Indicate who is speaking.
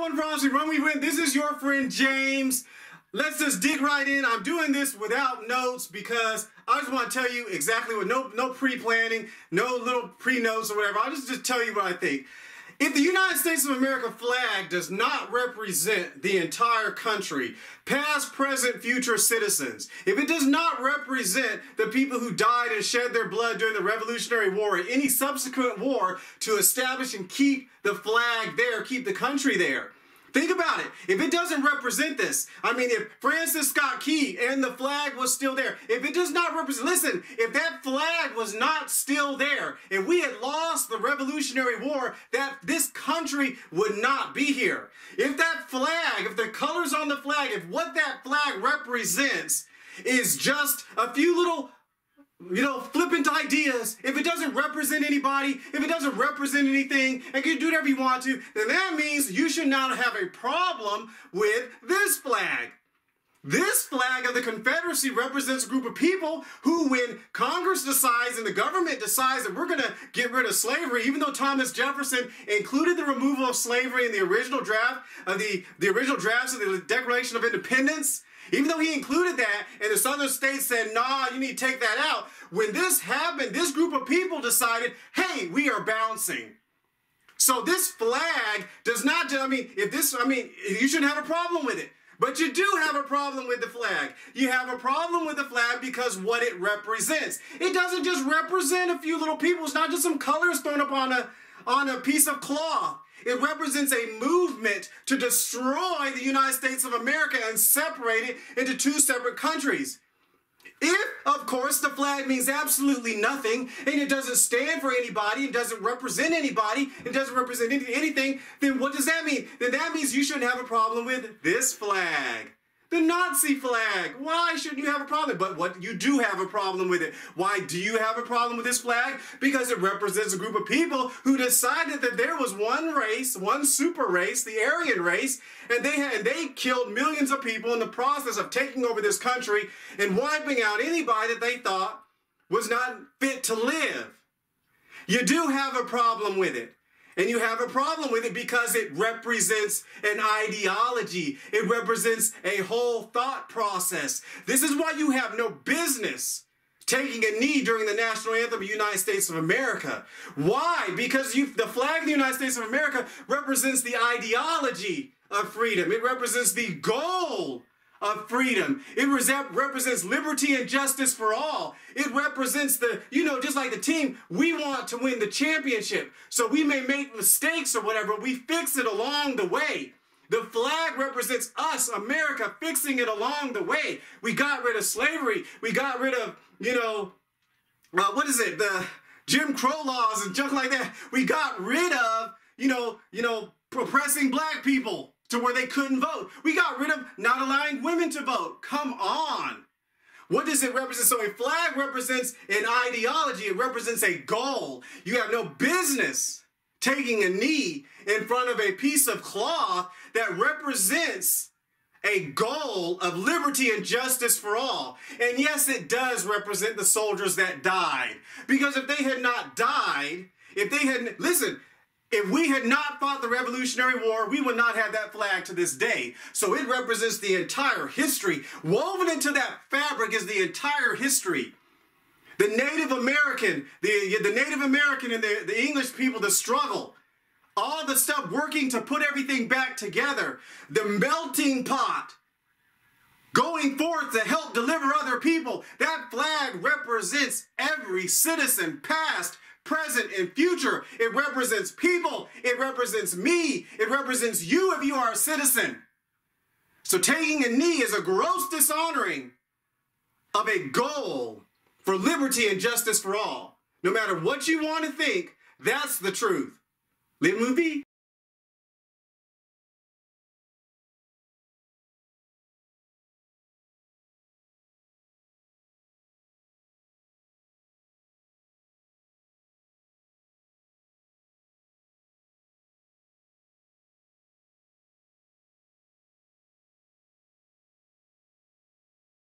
Speaker 1: one promise, we run, we win. This is your friend James. Let's just dig right in. I'm doing this without notes because I just want to tell you exactly what, no pre-planning, no little pre-notes or whatever. I'll just tell you what I think. If the United States of America flag does not represent the entire country, past, present, future citizens, if it does not represent the people who died and shed their blood during the Revolutionary War or any subsequent war to establish and keep the flag there, keep the country there, think about it. If it doesn't represent this, I mean, if Francis Scott Key and the flag was still there, if it does not represent, listen, if that flag was not still there, if we had lost the Revolutionary War, that this country would not be here. If that flag, if the colors on the flag, if what that flag represents is just a few little flippant ideas, if it doesn't represent anybody, if it doesn't represent anything, and you do whatever you want to, then that means you should not have a problem with this flag. This flag of the Confederacy represents a group of people who, when Congress decides and the government decides that we're going to get rid of slavery, even though Thomas Jefferson included the removal of slavery in the original draft of the original drafts of the Declaration of Independence, even though he included that, and the southern states said, nah, you need to take that out. When this happened, this group of people decided, hey, we are bouncing. So this flag does not, you shouldn't have a problem with it. But you do have a problem with the flag. You have a problem with the flag because what it represents. It doesn't just represent a few little people. It's not just some colors thrown up on a piece of cloth. It represents a movement to destroy the United States of America and separate it into two separate countries. If, of course, the flag means absolutely nothing and it doesn't stand for anybody, it doesn't represent anybody, it doesn't represent anything, then what does that mean? Then that means you shouldn't have a problem with this flag. The Nazi flag. Why shouldn't you have a problem? But what you do have a problem with it. Why do you have a problem with this flag? Because it represents a group of people who decided that there was one race, one super race, the Aryan race, and they killed millions of people in the process of taking over this country and wiping out anybody that they thought was not fit to live. You do have a problem with it. And you have a problem with it because it represents an ideology. It represents a whole thought process. This is why you have no business taking a knee during the national anthem of the United States of America. Why? Because the flag of the United States of America represents the ideology of freedom. It represents the goal of freedom. It represents liberty and justice for all. It represents just like the team, we want to win the championship. So we may make mistakes or whatever, we fix it along the way. The flag represents us, America, fixing it along the way. We got rid of slavery. We got rid of, the Jim Crow laws and junk like that. We got rid of, oppressing black people to where they couldn't vote. We got rid of not allowing women to vote. Come on. What does it represent? So a flag represents an ideology. It represents a goal. You have no business taking a knee in front of a piece of cloth that represents a goal of liberty and justice for all. And yes, it does represent the soldiers that died. Because if they had not died, if we had not fought the Revolutionary War, we would not have that flag to this day. So it represents the entire history. Woven into that fabric is the entire history. The Native American, the Native American and the English people, the struggle, all the stuff working to put everything back together, the melting pot, going forth to help deliver other people. That flag represents every citizen, past, present, and future. It represents people. It represents me. It represents you if you are a citizen. So taking a knee is a gross dishonoring of a goal for liberty and justice for all. No matter what you want to think, that's the truth. Live movie.